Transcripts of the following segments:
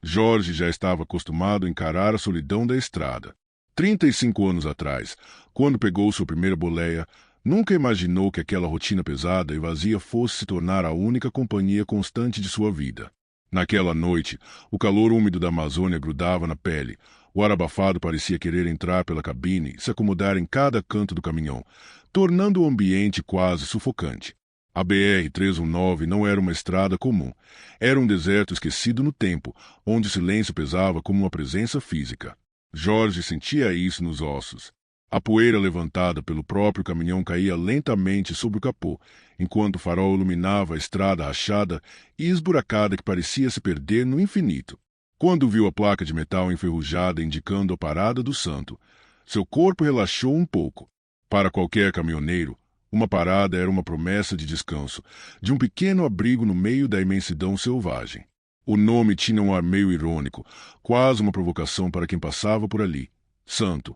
Jorge já estava acostumado a encarar a solidão da estrada. 35 anos atrás, quando pegou sua primeira boleia, nunca imaginou que aquela rotina pesada e vazia fosse se tornar a única companhia constante de sua vida. Naquela noite, o calor úmido da Amazônia grudava na pele. O ar abafado parecia querer entrar pela cabine e se acomodar em cada canto do caminhão, tornando o ambiente quase sufocante. A BR-319 não era uma estrada comum. Era um deserto esquecido no tempo, onde o silêncio pesava como uma presença física. Jorge sentia isso nos ossos. A poeira levantada pelo próprio caminhão caía lentamente sobre o capô, enquanto o farol iluminava a estrada rachada e esburacada que parecia se perder no infinito. Quando viu a placa de metal enferrujada indicando a parada do santo, seu corpo relaxou um pouco. Para qualquer caminhoneiro, uma parada era uma promessa de descanso, de um pequeno abrigo no meio da imensidão selvagem. O nome tinha um ar meio irônico, quase uma provocação para quem passava por ali. Santo.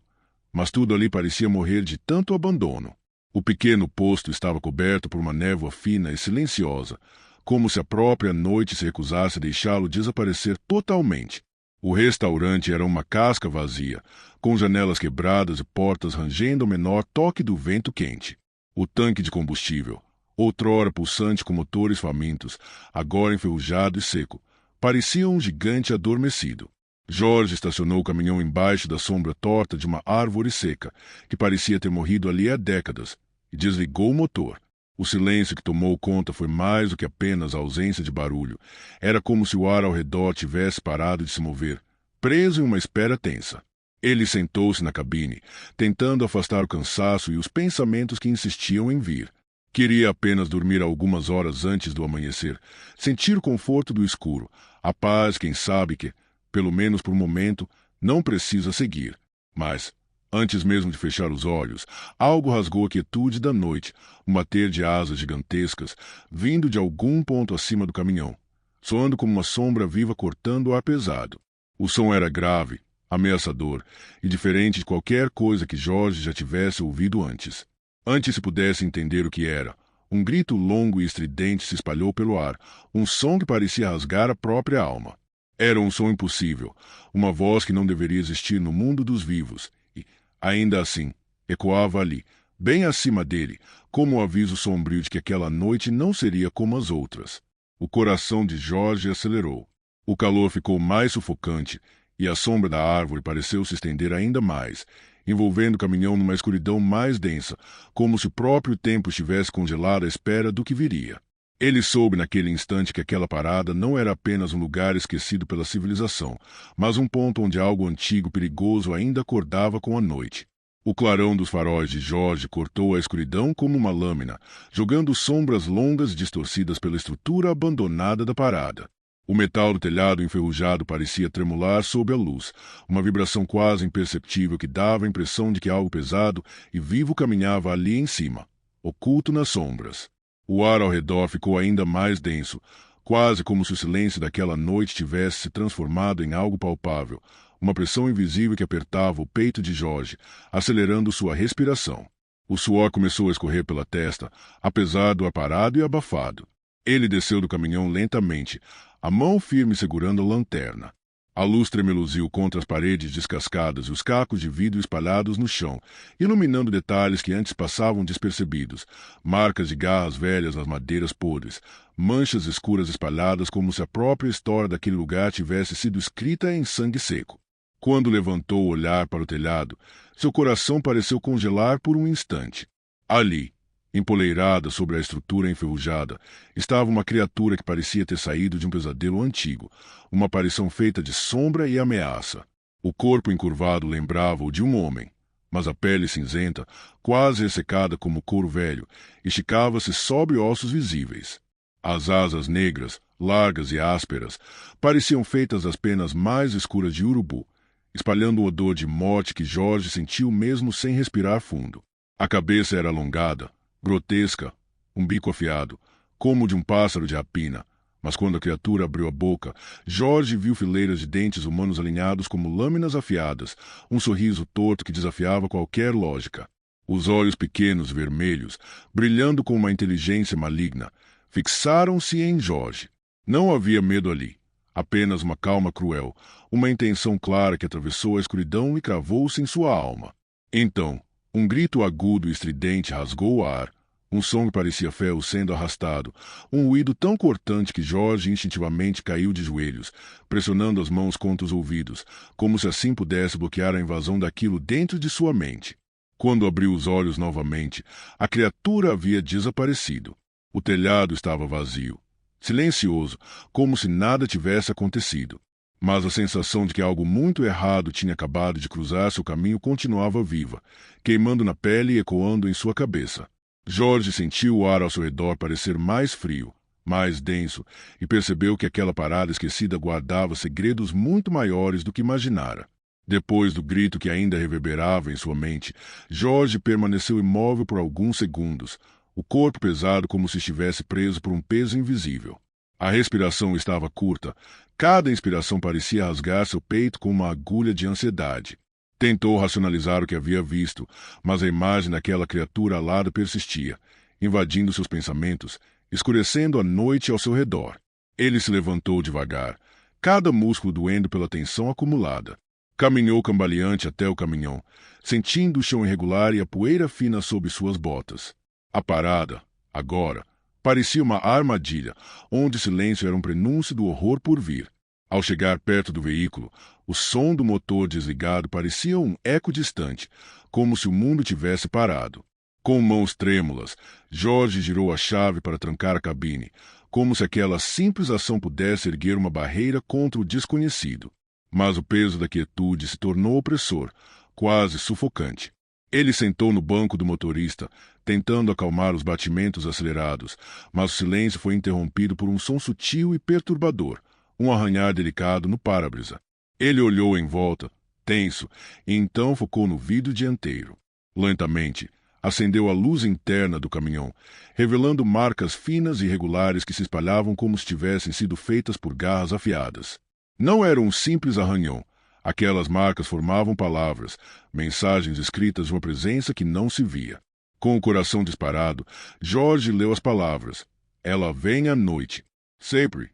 Mas tudo ali parecia morrer de tanto abandono. O pequeno posto estava coberto por uma névoa fina e silenciosa, como se a própria noite se recusasse a deixá-lo desaparecer totalmente. O restaurante era uma casca vazia, com janelas quebradas e portas rangendo ao menor toque do vento quente. O tanque de combustível, outrora pulsante com motores famintos, agora enferrujado e seco, parecia um gigante adormecido. Jorge estacionou o caminhão embaixo da sombra torta de uma árvore seca, que parecia ter morrido ali há décadas, e desligou o motor. O silêncio que tomou conta foi mais do que apenas a ausência de barulho. Era como se o ar ao redor tivesse parado de se mover, preso em uma espera tensa. Ele sentou-se na cabine, tentando afastar o cansaço e os pensamentos que insistiam em vir. Queria apenas dormir algumas horas antes do amanhecer, sentir o conforto do escuro, a paz, quem sabe que, pelo menos por um momento, não precisa seguir. Mas, antes mesmo de fechar os olhos, algo rasgou a quietude da noite, um bater de asas gigantescas, vindo de algum ponto acima do caminhão, soando como uma sombra viva cortando o ar pesado. O som era grave, ameaçador e diferente de qualquer coisa que Jorge já tivesse ouvido antes. Antes se pudesse entender o que era, um grito longo e estridente se espalhou pelo ar, um som que parecia rasgar a própria alma. Era um som impossível, uma voz que não deveria existir no mundo dos vivos, e, ainda assim, ecoava ali, bem acima dele, como um aviso sombrio de que aquela noite não seria como as outras. O coração de Jorge acelerou. O calor ficou mais sufocante, e a sombra da árvore pareceu se estender ainda mais, envolvendo o caminhão numa escuridão mais densa, como se o próprio tempo estivesse congelado à espera do que viria. Ele soube naquele instante que aquela parada não era apenas um lugar esquecido pela civilização, mas um ponto onde algo antigo e perigoso ainda acordava com a noite. O clarão dos faróis de Jorge cortou a escuridão como uma lâmina, jogando sombras longas e distorcidas pela estrutura abandonada da parada. O metal do telhado enferrujado parecia tremular sob a luz, uma vibração quase imperceptível que dava a impressão de que algo pesado e vivo caminhava ali em cima, oculto nas sombras. O ar ao redor ficou ainda mais denso, quase como se o silêncio daquela noite tivesse se transformado em algo palpável, uma pressão invisível que apertava o peito de Jorge, acelerando sua respiração. O suor começou a escorrer pela testa, apesar do ar parado e abafado. Ele desceu do caminhão lentamente, a mão firme segurando a lanterna. A luz tremeluziu contra as paredes descascadas e os cacos de vidro espalhados no chão, iluminando detalhes que antes passavam despercebidos, marcas de garras velhas nas madeiras podres, manchas escuras espalhadas como se a própria história daquele lugar tivesse sido escrita em sangue seco. Quando levantou o olhar para o telhado, seu coração pareceu congelar por um instante. Ali, empoleirada sobre a estrutura enferrujada, estava uma criatura que parecia ter saído de um pesadelo antigo, uma aparição feita de sombra e ameaça. O corpo encurvado lembrava o de um homem, mas a pele cinzenta, quase ressecada como couro velho, esticava-se sobre ossos visíveis. As asas negras, largas e ásperas, pareciam feitas das penas mais escuras de urubu, espalhando um odor de morte que Jorge sentiu mesmo sem respirar fundo. A cabeça era alongada, grotesca, um bico afiado, como o de um pássaro de rapina, mas quando a criatura abriu a boca, Jorge viu fileiras de dentes humanos alinhados como lâminas afiadas, um sorriso torto que desafiava qualquer lógica. Os olhos pequenos, vermelhos, brilhando com uma inteligência maligna, fixaram-se em Jorge. Não havia medo ali, Apenas uma calma cruel, uma intenção clara que atravessou a escuridão e cravou-se em sua alma. Então, um grito agudo e estridente rasgou o ar, um som que parecia ferro sendo arrastado, um ruído tão cortante que Jorge instintivamente caiu de joelhos, pressionando as mãos contra os ouvidos, como se assim pudesse bloquear a invasão daquilo dentro de sua mente. Quando abriu os olhos novamente, a criatura havia desaparecido. O telhado estava vazio, silencioso, como se nada tivesse acontecido. Mas a sensação de que algo muito errado tinha acabado de cruzar seu caminho continuava viva, queimando na pele e ecoando em sua cabeça. Jorge sentiu o ar ao seu redor parecer mais frio, mais denso, e percebeu que aquela parada esquecida guardava segredos muito maiores do que imaginara. Depois do grito que ainda reverberava em sua mente, Jorge permaneceu imóvel por alguns segundos, o corpo pesado como se estivesse preso por um peso invisível. A respiração estava curta, cada inspiração parecia rasgar seu peito com uma agulha de ansiedade. Tentou racionalizar o que havia visto, mas a imagem daquela criatura alada persistia, invadindo seus pensamentos, escurecendo a noite ao seu redor. Ele se levantou devagar, cada músculo doendo pela tensão acumulada. Caminhou cambaleante até o caminhão, sentindo o chão irregular e a poeira fina sob suas botas. A parada, agora, parecia uma armadilha, onde o silêncio era um prenúncio do horror por vir. Ao chegar perto do veículo, o som do motor desligado parecia um eco distante, como se o mundo tivesse parado. Com mãos trêmulas, Jorge girou a chave para trancar a cabine, como se aquela simples ação pudesse erguer uma barreira contra o desconhecido. Mas o peso da quietude se tornou opressor, quase sufocante. Ele sentou no banco do motorista, tentando acalmar os batimentos acelerados, mas o silêncio foi interrompido por um som sutil e perturbador, um arranhar delicado no para-brisa. Ele olhou em volta, tenso, e então focou no vidro dianteiro. Lentamente, acendeu a luz interna do caminhão, revelando marcas finas e irregulares que se espalhavam como se tivessem sido feitas por garras afiadas. Não era um simples arranhão. Aquelas marcas formavam palavras, mensagens escritas de uma presença que não se via. Com o coração disparado, Jorge leu as palavras. Ela vem à noite. Sempre.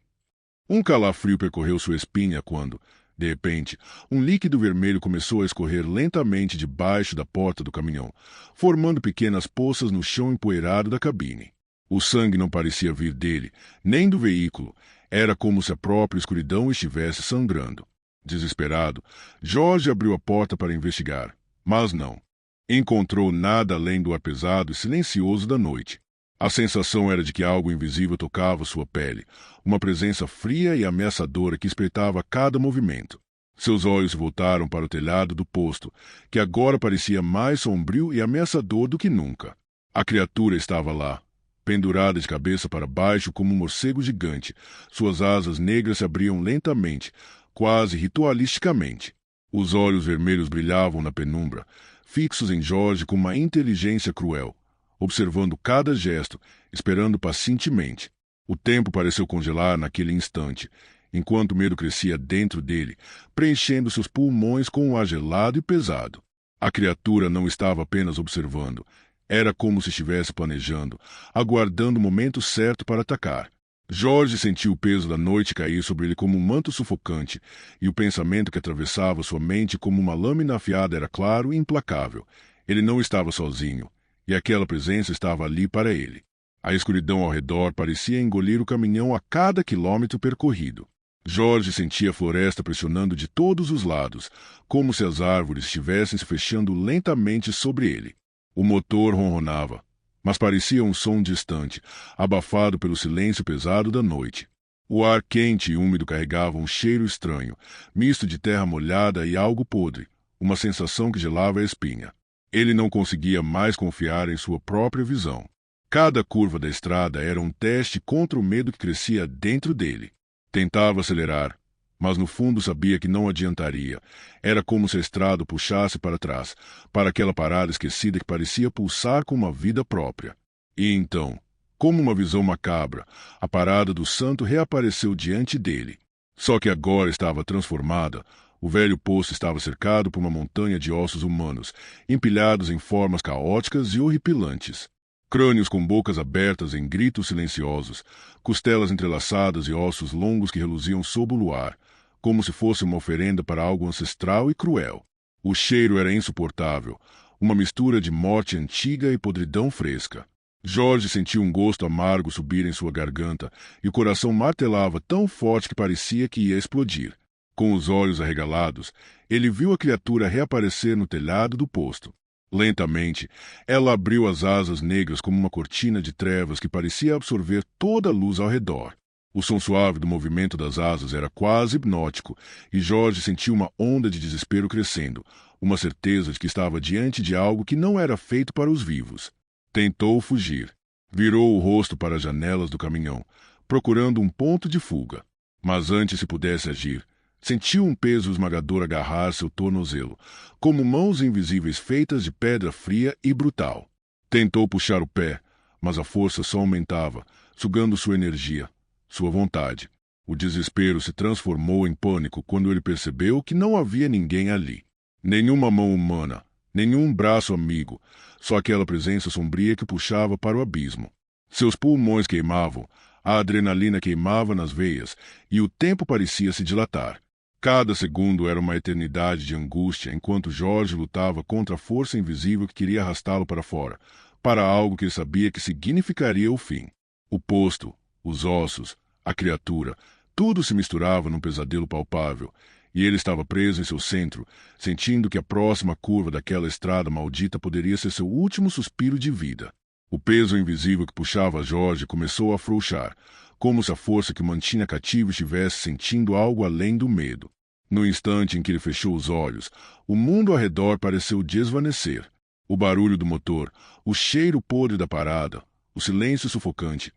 Um calafrio percorreu sua espinha quando, de repente, um líquido vermelho começou a escorrer lentamente debaixo da porta do caminhão, formando pequenas poças no chão empoeirado da cabine. O sangue não parecia vir dele, nem do veículo. Era como se a própria escuridão estivesse sangrando. Desesperado, Jorge abriu a porta para investigar, mas não. Encontrou nada além do ar pesado e silencioso da noite. A sensação era de que algo invisível tocava sua pele, uma presença fria e ameaçadora que espreitava cada movimento. Seus olhos se voltaram para o telhado do posto, que agora parecia mais sombrio e ameaçador do que nunca. A criatura estava lá, pendurada de cabeça para baixo como um morcego gigante. Suas asas negras se abriam lentamente, quase ritualisticamente. Os olhos vermelhos brilhavam na penumbra, fixos em Jorge com uma inteligência cruel, observando cada gesto, esperando pacientemente. O tempo pareceu congelar naquele instante, enquanto o medo crescia dentro dele, preenchendo seus pulmões com um ar gelado e pesado. A criatura não estava apenas observando. Era como se estivesse planejando, aguardando o momento certo para atacar. Jorge sentiu o peso da noite cair sobre ele como um manto sufocante, e o pensamento que atravessava sua mente como uma lâmina afiada era claro e implacável. Ele não estava sozinho, e aquela presença estava ali para ele. A escuridão ao redor parecia engolir o caminhão a cada quilômetro percorrido. Jorge sentia a floresta pressionando de todos os lados, como se as árvores estivessem se fechando lentamente sobre ele. O motor ronronava, mas parecia um som distante, abafado pelo silêncio pesado da noite. O ar quente e úmido carregava um cheiro estranho, misto de terra molhada e algo podre, uma sensação que gelava a espinha. Ele não conseguia mais confiar em sua própria visão. Cada curva da estrada era um teste contra o medo que crescia dentro dele. Tentava acelerar, mas no fundo sabia que não adiantaria. Era como se a estrada o puxasse para trás, para aquela parada esquecida que parecia pulsar com uma vida própria. E então, como uma visão macabra, a parada do santo reapareceu diante dele. Só que agora estava transformada. O velho poço estava cercado por uma montanha de ossos humanos, empilhados em formas caóticas e horripilantes. Crânios com bocas abertas em gritos silenciosos, costelas entrelaçadas e ossos longos que reluziam sob o luar, como se fosse uma oferenda para algo ancestral e cruel. O cheiro era insuportável, uma mistura de morte antiga e podridão fresca. Jorge sentiu um gosto amargo subir em sua garganta e o coração martelava tão forte que parecia que ia explodir. Com os olhos arregalados, ele viu a criatura reaparecer no telhado do posto. Lentamente, ela abriu as asas negras como uma cortina de trevas que parecia absorver toda a luz ao redor. O som suave do movimento das asas era quase hipnótico, e Jorge sentiu uma onda de desespero crescendo, uma certeza de que estava diante de algo que não era feito para os vivos. Tentou fugir. Virou o rosto para as janelas do caminhão, procurando um ponto de fuga. Mas antes se pudesse agir, sentiu um peso esmagador agarrar seu tornozelo, como mãos invisíveis feitas de pedra fria e brutal. Tentou puxar o pé, mas a força só aumentava, sugando sua energia, sua vontade. O desespero se transformou em pânico quando ele percebeu que não havia ninguém ali. Nenhuma mão humana, nenhum braço amigo, só aquela presença sombria que puxava para o abismo. Seus pulmões queimavam, a adrenalina queimava nas veias e o tempo parecia se dilatar. Cada segundo era uma eternidade de angústia enquanto Jorge lutava contra a força invisível que queria arrastá-lo para fora, para algo que ele sabia que significaria o fim. O posto, os ossos, a criatura, tudo se misturava num pesadelo palpável, e ele estava preso em seu centro, sentindo que a próxima curva daquela estrada maldita poderia ser seu último suspiro de vida. O peso invisível que puxava Jorge começou a afrouxar, como se a força que o mantinha cativo estivesse sentindo algo além do medo. No instante em que ele fechou os olhos, o mundo ao redor pareceu desvanecer. O barulho do motor, o cheiro podre da parada, o silêncio sufocante,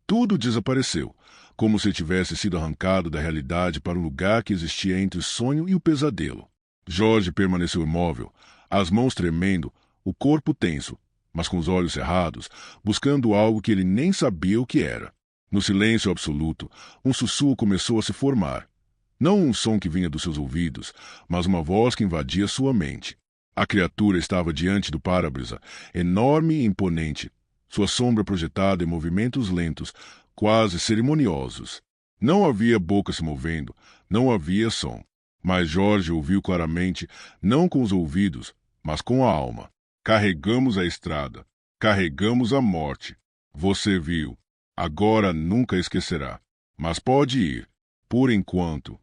tudo desapareceu, como se tivesse sido arrancado da realidade para um lugar que existia entre o sonho e o pesadelo. Jorge permaneceu imóvel, as mãos tremendo, o corpo tenso, mas com os olhos cerrados, buscando algo que ele nem sabia o que era. No silêncio absoluto, um sussurro começou a se formar. Não um som que vinha dos seus ouvidos, mas uma voz que invadia sua mente. A criatura estava diante do para-brisa, enorme e imponente, sua sombra projetada em movimentos lentos, quase cerimoniosos. Não havia boca se movendo, não havia som. Mas Jorge ouviu claramente, não com os ouvidos, mas com a alma. Carregamos a estrada, carregamos a morte. Você viu, agora nunca esquecerá. Mas pode ir, por enquanto.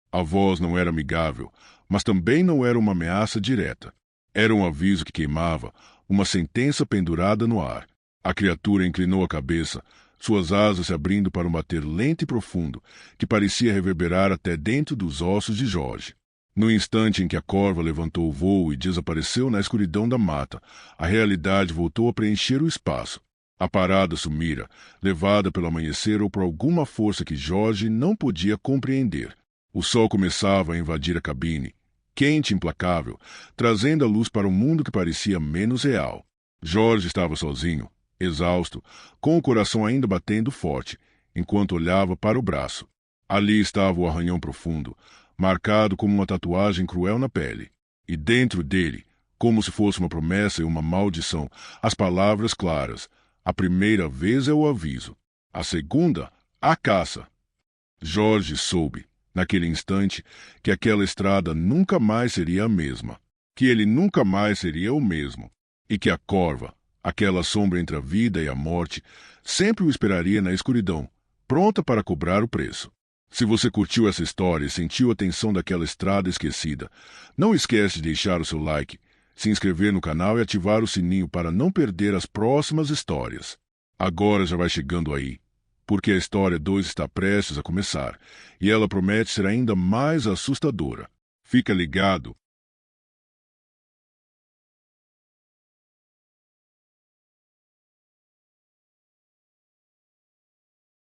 A voz não era amigável, mas também não era uma ameaça direta. Era um aviso que queimava, uma sentença pendurada no ar. A criatura inclinou a cabeça, suas asas se abrindo para um bater lento e profundo, que parecia reverberar até dentro dos ossos de Jorge. No instante em que a corva levantou o vôo e desapareceu na escuridão da mata, a realidade voltou a preencher o espaço. A parada sumira, levada pelo amanhecer ou por alguma força que Jorge não podia compreender. O sol começava a invadir a cabine, quente e implacável, trazendo a luz para um mundo que parecia menos real. Jorge estava sozinho, exausto, com o coração ainda batendo forte, enquanto olhava para o braço. Ali estava o arranhão profundo, marcado como uma tatuagem cruel na pele. E dentro dele, como se fosse uma promessa e uma maldição, as palavras claras. A primeira vez é o aviso. A segunda, a caça. Jorge soube, naquele instante, que aquela estrada nunca mais seria a mesma, que ele nunca mais seria o mesmo, e que a corva, aquela sombra entre a vida e a morte, sempre o esperaria na escuridão, pronta para cobrar o preço. Se você curtiu essa história e sentiu a tensão daquela estrada esquecida, não esquece de deixar o seu like, se inscrever no canal e ativar o sininho para não perder as próximas histórias. Agora já vai chegando aí, porque a história 2 está prestes a começar, e ela promete ser ainda mais assustadora. Fica ligado!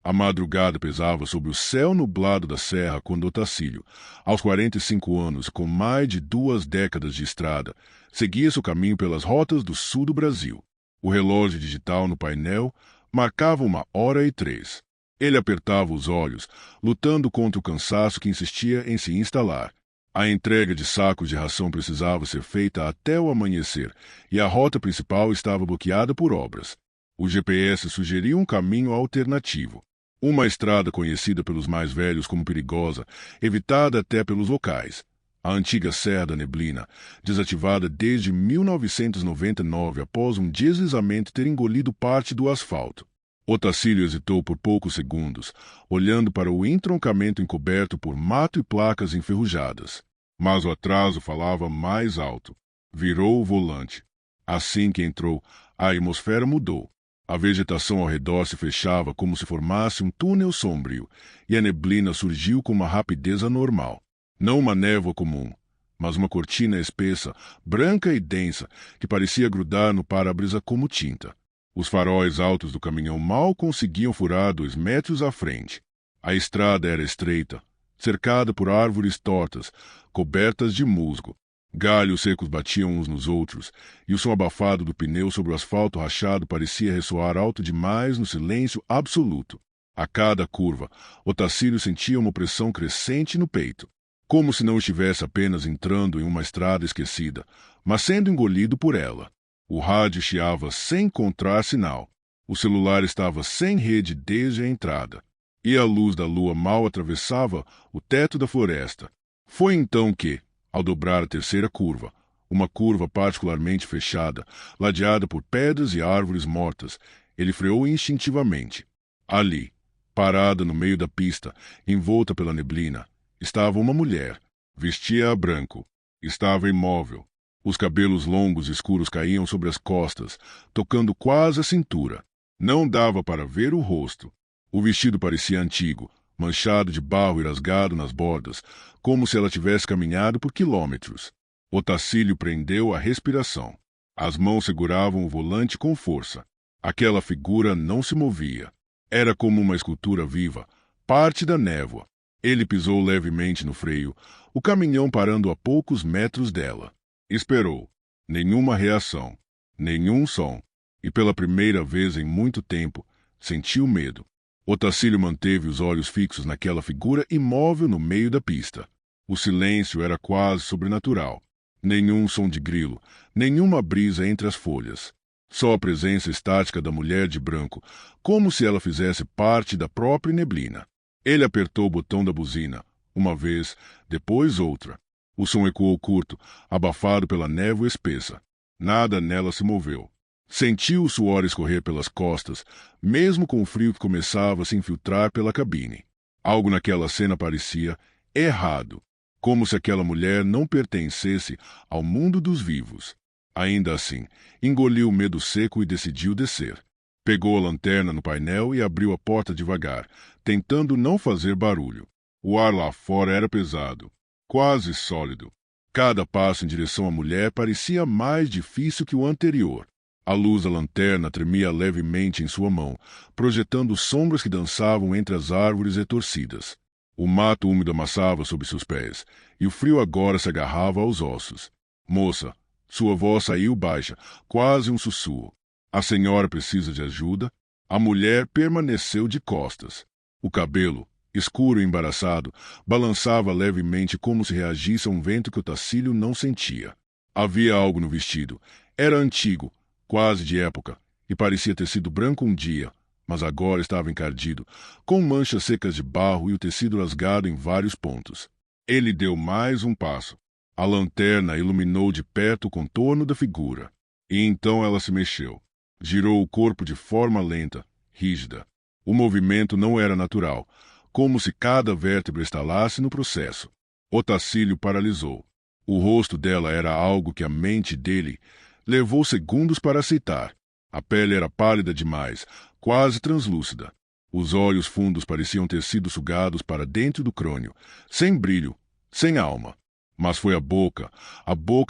A madrugada pesava sobre o céu nublado da serra quando Otacílio, aos 45 anos, com mais de 2 décadas de estrada, seguia seu caminho pelas rotas do sul do Brasil. O relógio digital no painel marcava 1h03. Ele apertava os olhos, lutando contra o cansaço que insistia em se instalar. A entrega de sacos de ração precisava ser feita até o amanhecer, e a rota principal estava bloqueada por obras. O GPS sugeriu um caminho alternativo. Uma estrada conhecida pelos mais velhos como perigosa, evitada até pelos locais. A antiga Serra da Neblina, desativada desde 1999 após um deslizamento ter engolido parte do asfalto. Otacílio hesitou por poucos segundos, olhando para o entroncamento encoberto por mato e placas enferrujadas. Mas o atraso falava mais alto. Virou o volante. Assim que entrou, a atmosfera mudou. A vegetação ao redor se fechava como se formasse um túnel sombrio, e a neblina surgiu com uma rapidez anormal. Não uma névoa comum, mas uma cortina espessa, branca e densa, que parecia grudar no para-brisa como tinta. Os faróis altos do caminhão mal conseguiam furar 2 metros à frente. A estrada era estreita, cercada por árvores tortas, cobertas de musgo. Galhos secos batiam uns nos outros, e o som abafado do pneu sobre o asfalto rachado parecia ressoar alto demais no silêncio absoluto. A cada curva, Otacílio sentia uma pressão crescente no peito, como se não estivesse apenas entrando em uma estrada esquecida, mas sendo engolido por ela. O rádio chiava sem encontrar sinal. O celular estava sem rede desde a entrada, e a luz da lua mal atravessava o teto da floresta. Foi então que, ao dobrar a terceira curva, uma curva particularmente fechada, ladeada por pedras e árvores mortas, ele freou instintivamente. Ali, parada no meio da pista, envolta pela neblina, estava uma mulher. Vestia a branco. Estava imóvel. Os cabelos longos e escuros caíam sobre as costas, tocando quase a cintura. Não dava para ver o rosto. O vestido parecia antigo, manchado de barro e rasgado nas bordas, como se ela tivesse caminhado por quilômetros. Otacílio prendeu a respiração. As mãos seguravam o volante com força. Aquela figura não se movia. Era como uma escultura viva, parte da névoa. Ele pisou levemente no freio, o caminhão parando a poucos metros dela. Esperou. Nenhuma reação. Nenhum som. E pela primeira vez em muito tempo, sentiu medo. Otacílio manteve os olhos fixos naquela figura imóvel no meio da pista. O silêncio era quase sobrenatural. Nenhum som de grilo, nenhuma brisa entre as folhas. Só a presença estática da mulher de branco, como se ela fizesse parte da própria neblina. Ele apertou o botão da buzina, uma vez, depois outra. O som ecoou curto, abafado pela névoa espessa. Nada nela se moveu. Sentiu o suor escorrer pelas costas, mesmo com o frio que começava a se infiltrar pela cabine. Algo naquela cena parecia errado, como se aquela mulher não pertencesse ao mundo dos vivos. Ainda assim, engoliu o medo seco e decidiu descer. Pegou a lanterna no painel e abriu a porta devagar, tentando não fazer barulho. O ar lá fora era pesado, quase sólido. Cada passo em direção à mulher parecia mais difícil que o anterior. A luz da lanterna tremia levemente em sua mão, projetando sombras que dançavam entre as árvores retorcidas. O mato úmido amassava sob seus pés, e o frio agora se agarrava aos ossos. Moça, sua voz saiu baixa, quase um sussurro. A senhora precisa de ajuda? A mulher permaneceu de costas. O cabelo, escuro e embaraçado, balançava levemente como se reagisse a um vento que Otacílio não sentia. Havia algo no vestido. Era antigo, quase de época, e parecia ter sido branco um dia, mas agora estava encardido, com manchas secas de barro e o tecido rasgado em vários pontos. Ele deu mais um passo. A lanterna iluminou de perto o contorno da figura. E então ela se mexeu. Girou o corpo de forma lenta, rígida. O movimento não era natural, como se cada vértebra estalasse no processo. Otacílio paralisou. O rosto dela era algo que a mente dele levou segundos para aceitar. A pele era pálida demais, quase translúcida. Os olhos fundos pareciam ter sido sugados para dentro do crânio, sem brilho, sem alma. Mas foi a boca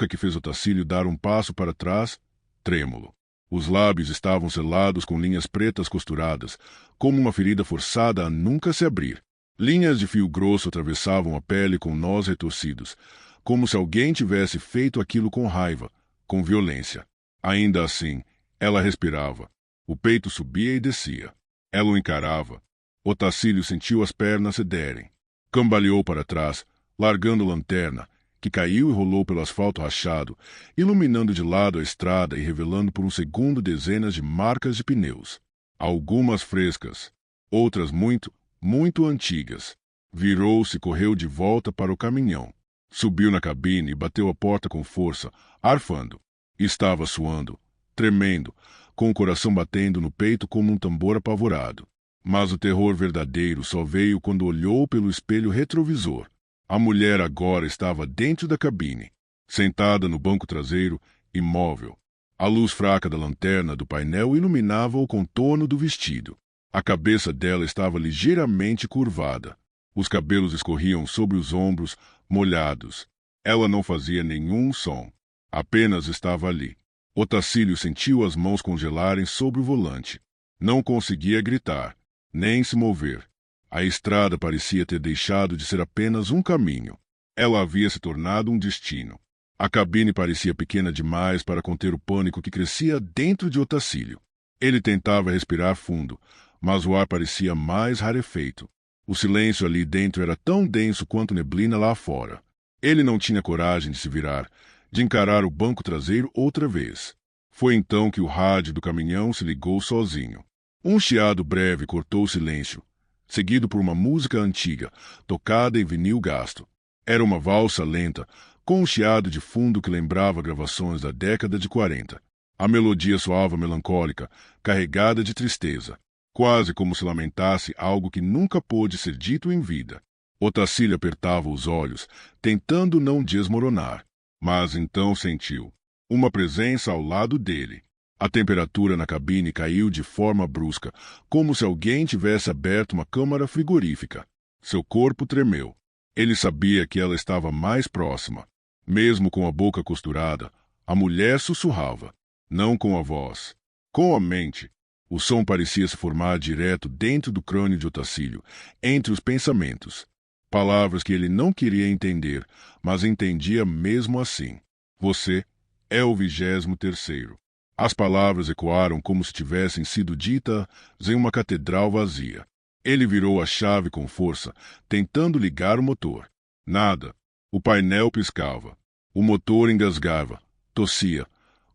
que fez Otacílio dar um passo para trás, trêmulo. Os lábios estavam selados com linhas pretas costuradas, como uma ferida forçada a nunca se abrir. Linhas de fio grosso atravessavam a pele com nós retorcidos, como se alguém tivesse feito aquilo com raiva, com violência. Ainda assim, ela respirava. O peito subia e descia. Ela o encarava. Otacílio sentiu as pernas cederem. Cambaleou para trás, largando a lanterna, que caiu e rolou pelo asfalto rachado, iluminando de lado a estrada e revelando por um segundo dezenas de marcas de pneus. Algumas frescas, outras muito, muito antigas. Virou-se e correu de volta para o caminhão. Subiu na cabine e bateu a porta com força, arfando. Estava suando, tremendo, com o coração batendo no peito como um tambor apavorado. Mas o terror verdadeiro só veio quando olhou pelo espelho retrovisor. A mulher agora estava dentro da cabine, sentada no banco traseiro, imóvel. A luz fraca da lanterna do painel iluminava o contorno do vestido. A cabeça dela estava ligeiramente curvada. Os cabelos escorriam sobre os ombros, molhados. Ela não fazia nenhum som. Apenas estava ali. Otacílio sentiu as mãos congelarem sobre o volante. Não conseguia gritar, nem se mover. A estrada parecia ter deixado de ser apenas um caminho. Ela havia se tornado um destino. A cabine parecia pequena demais para conter o pânico que crescia dentro de Otacílio. Ele tentava respirar fundo, mas o ar parecia mais rarefeito. O silêncio ali dentro era tão denso quanto neblina lá fora. Ele não tinha coragem de se virar, de encarar o banco traseiro outra vez. Foi então que o rádio do caminhão se ligou sozinho. Um chiado breve cortou o silêncio, seguido por uma música antiga, tocada em vinil gasto. Era uma valsa lenta, com um chiado de fundo que lembrava gravações da década de 40. A melodia soava melancólica, carregada de tristeza, quase como se lamentasse algo que nunca pôde ser dito em vida. Otacílio apertava os olhos, tentando não desmoronar. Mas então sentiu uma presença ao lado dele. A temperatura na cabine caiu de forma brusca, como se alguém tivesse aberto uma câmara frigorífica. Seu corpo tremeu. Ele sabia que ela estava mais próxima. Mesmo com a boca costurada, a mulher sussurrava. Não com a voz, com a mente. O som parecia se formar direto dentro do crânio de Otacílio, entre os pensamentos. Palavras que ele não queria entender, mas entendia mesmo assim. Você é o 23º. As palavras ecoaram como se tivessem sido ditas em uma catedral vazia. Ele virou a chave com força, tentando ligar o motor. Nada. O painel piscava. O motor engasgava, tossia,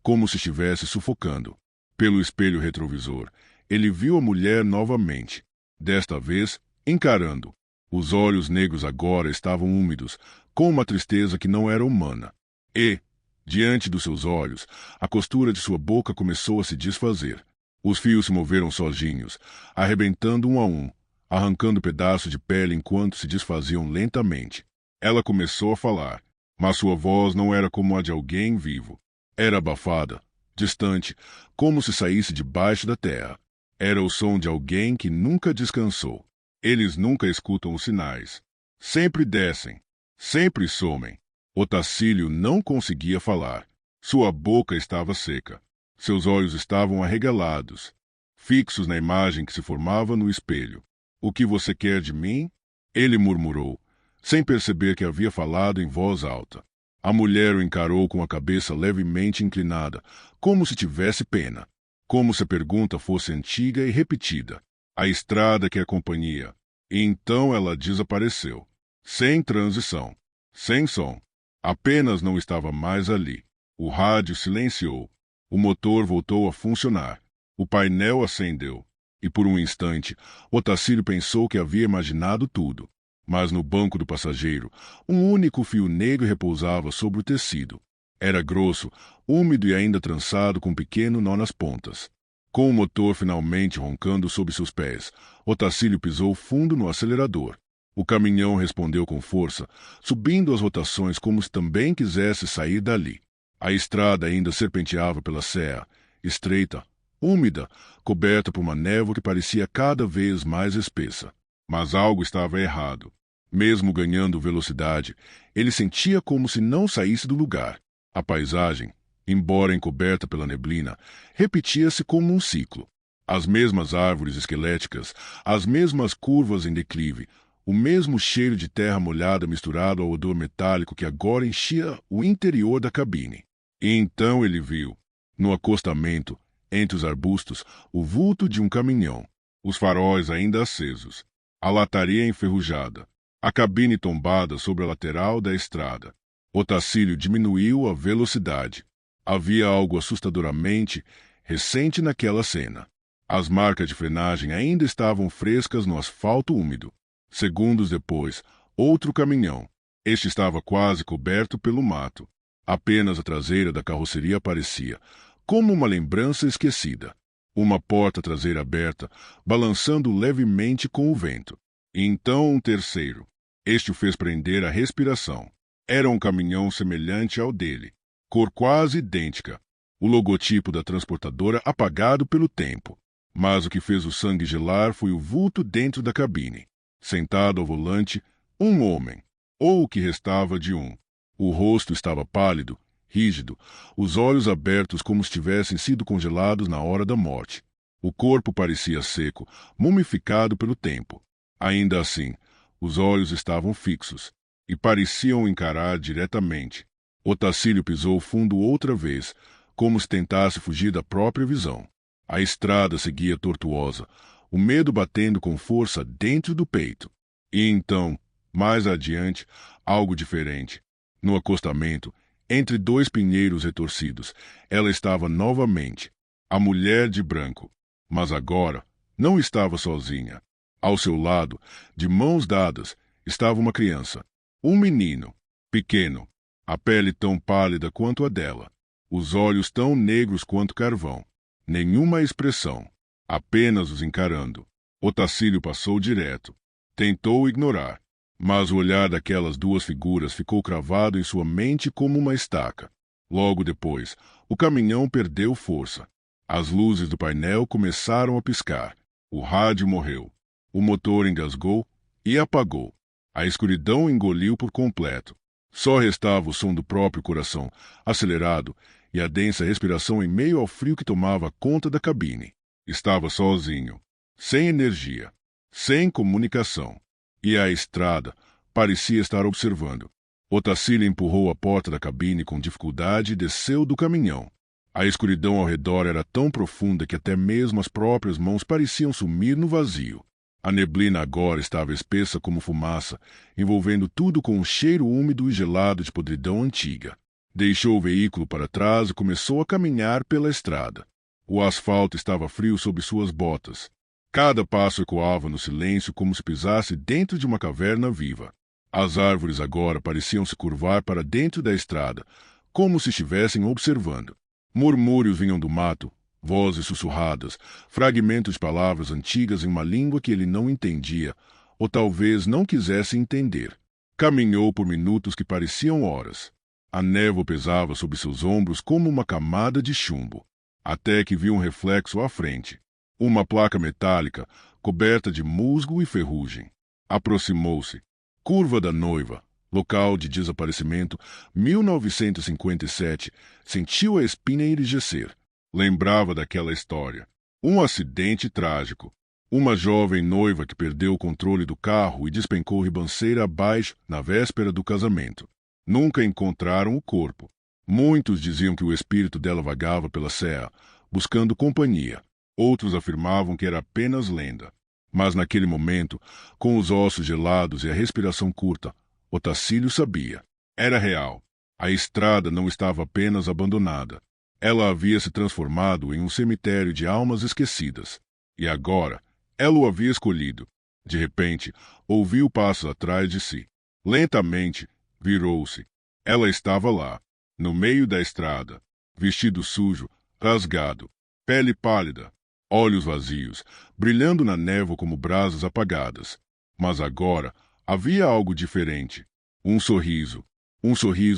como se estivesse sufocando. Pelo espelho retrovisor, ele viu a mulher novamente, desta vez encarando. Os olhos negros agora estavam úmidos, com uma tristeza que não era humana. E, diante dos seus olhos, a costura de sua boca começou a se desfazer. Os fios se moveram sozinhos, arrebentando um a um, arrancando pedaços de pele enquanto se desfaziam lentamente. Ela começou a falar, mas sua voz não era como a de alguém vivo. Era abafada, distante, como se saísse debaixo da terra. Era o som de alguém que nunca descansou. Eles nunca escutam os sinais. Sempre descem, sempre somem. Otacílio não conseguia falar. Sua boca estava seca. Seus olhos estavam arregalados, fixos na imagem que se formava no espelho. O que você quer de mim? Ele murmurou, sem perceber que havia falado em voz alta. A mulher o encarou com a cabeça levemente inclinada, como se tivesse pena. Como se a pergunta fosse antiga e repetida. A estrada que a companhia. E então ela desapareceu. Sem transição. Sem som. Apenas não estava mais ali. O rádio silenciou. O motor voltou a funcionar. O painel acendeu. E por um instante, Otacílio pensou que havia imaginado tudo. Mas no banco do passageiro, um único fio negro repousava sobre o tecido. Era grosso, úmido e ainda trançado com um pequeno nó nas pontas. Com o motor finalmente roncando sob seus pés, Otacílio pisou fundo no acelerador. O caminhão respondeu com força, subindo as rotações como se também quisesse sair dali. A estrada ainda serpenteava pela serra, estreita, úmida, coberta por uma névoa que parecia cada vez mais espessa. Mas algo estava errado. Mesmo ganhando velocidade, ele sentia como se não saísse do lugar. A paisagem, embora encoberta pela neblina, repetia-se como um ciclo. As mesmas árvores esqueléticas, as mesmas curvas em declive, o mesmo cheiro de terra molhada misturado ao odor metálico que agora enchia o interior da cabine. E então ele viu, no acostamento, entre os arbustos, o vulto de um caminhão, os faróis ainda acesos, a lataria enferrujada, a cabine tombada sobre a lateral da estrada. Otacílio diminuiu a velocidade. Havia algo assustadoramente recente naquela cena. As marcas de frenagem ainda estavam frescas no asfalto úmido. Segundos depois, outro caminhão. Este estava quase coberto pelo mato. Apenas a traseira da carroceria aparecia, como uma lembrança esquecida. Uma porta traseira aberta, balançando levemente com o vento. E então um terceiro. Este o fez prender a respiração. Era um caminhão semelhante ao dele, cor quase idêntica. O logotipo da transportadora apagado pelo tempo. Mas o que fez o sangue gelar foi o vulto dentro da cabine. Sentado ao volante, um homem, ou o que restava de um. O rosto estava pálido, rígido, os olhos abertos como se tivessem sido congelados na hora da morte. O corpo parecia seco, mumificado pelo tempo. Ainda assim, os olhos estavam fixos e pareciam encarar diretamente. Otacílio pisou fundo outra vez, como se tentasse fugir da própria visão. A estrada seguia tortuosa, o medo batendo com força dentro do peito. E então, mais adiante, algo diferente. No acostamento, entre dois pinheiros retorcidos, ela estava novamente, a mulher de branco. Mas agora não estava sozinha. Ao seu lado, de mãos dadas, estava uma criança. Um menino, pequeno, a pele tão pálida quanto a dela, os olhos tão negros quanto carvão. Nenhuma expressão, apenas os encarando. Otacílio passou direto. Tentou ignorar, mas o olhar daquelas duas figuras ficou cravado em sua mente como uma estaca. Logo depois, o caminhão perdeu força. As luzes do painel começaram a piscar. O rádio morreu. O motor engasgou e apagou. A escuridão engoliu por completo. Só restava o som do próprio coração, acelerado, e a densa respiração em meio ao frio que tomava conta da cabine. Estava sozinho, sem energia, sem comunicação. E a estrada parecia estar observando. Otacílio empurrou a porta da cabine com dificuldade e desceu do caminhão. A escuridão ao redor era tão profunda que até mesmo as próprias mãos pareciam sumir no vazio. A neblina agora estava espessa como fumaça, envolvendo tudo com um cheiro úmido e gelado de podridão antiga. Deixou o veículo para trás e começou a caminhar pela estrada. O asfalto estava frio sob suas botas. Cada passo ecoava no silêncio como se pisasse dentro de uma caverna viva. As árvores agora pareciam se curvar para dentro da estrada, como se estivessem observando. Murmúrios vinham do mato, vozes sussurradas, fragmentos de palavras antigas em uma língua que ele não entendia, ou talvez não quisesse entender. Caminhou por minutos que pareciam horas. A névoa pesava sobre seus ombros como uma camada de chumbo, até que viu um reflexo à frente. Uma placa metálica, coberta de musgo e ferrugem. Aproximou-se. Curva da Noiva, local de desaparecimento, 1957, sentiu a espinha enrijecer. Lembrava daquela história. Um acidente trágico. Uma jovem noiva que perdeu o controle do carro e despencou ribanceira abaixo na véspera do casamento. Nunca encontraram o corpo. Muitos diziam que o espírito dela vagava pela serra, buscando companhia. Outros afirmavam que era apenas lenda. Mas naquele momento, com os ossos gelados e a respiração curta, Otacílio sabia. Era real. A estrada não estava apenas abandonada. Ela havia se transformado em um cemitério de almas esquecidas. E agora, ela o havia escolhido. De repente, ouviu passos atrás de si. Lentamente, virou-se. Ela estava lá, no meio da estrada, vestido sujo, rasgado, pele pálida, olhos vazios, brilhando na névoa como brasas apagadas. Mas agora havia algo diferente. Um sorriso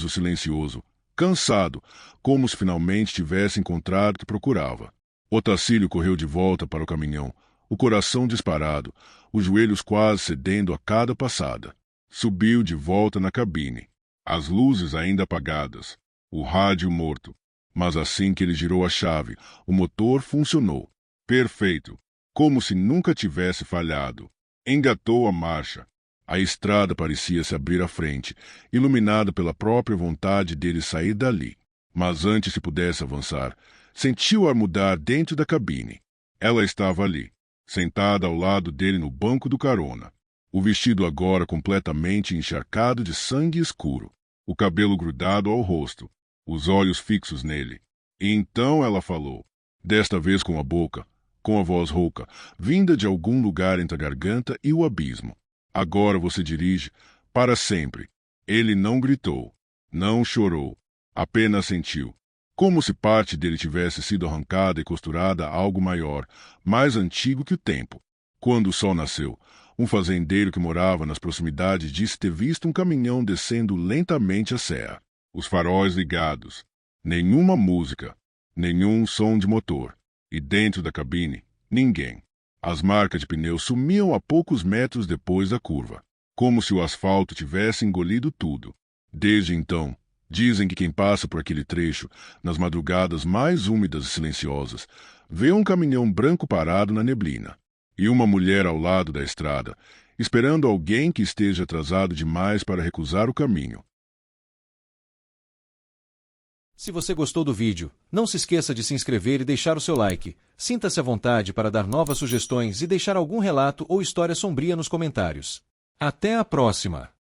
silencioso, cansado, como se finalmente tivesse encontrado o que procurava. Otacílio correu de volta para o caminhão, o coração disparado, os joelhos quase cedendo a cada passada. Subiu de volta na cabine. As luzes ainda apagadas, o rádio morto. Mas assim que ele girou a chave, o motor funcionou. Perfeito, como se nunca tivesse falhado. Engatou a marcha. A estrada parecia se abrir à frente, iluminada pela própria vontade dele sair dali. Mas antes que pudesse avançar, sentiu ar mudar dentro da cabine. Ela estava ali, sentada ao lado dele no banco do carona. O vestido agora completamente encharcado de sangue escuro. o cabelo grudado ao rosto, os olhos fixos nele. E então ela falou, desta vez com a boca, com a voz rouca, vinda de algum lugar entre a garganta e o abismo. Agora você dirige para sempre. Ele não gritou, não chorou, apenas sentiu. Como se parte dele tivesse sido arrancada e costurada a algo maior, mais antigo que o tempo. Quando o sol nasceu, um fazendeiro que morava nas proximidades disse ter visto um caminhão descendo lentamente a serra. Os faróis ligados. Nenhuma música, nenhum som de motor. E dentro da cabine, ninguém. As marcas de pneus sumiam a poucos metros depois da curva, como se o asfalto tivesse engolido tudo. Desde então, dizem que quem passa por aquele trecho, nas madrugadas mais úmidas e silenciosas, vê um caminhão branco parado na neblina, e uma mulher ao lado da estrada, esperando alguém que esteja atrasado demais para recusar o caminho. Se você gostou do vídeo, não se esqueça de se inscrever e deixar o seu like. Sinta-se à vontade para dar novas sugestões e deixar algum relato ou história sombria nos comentários. Até a próxima!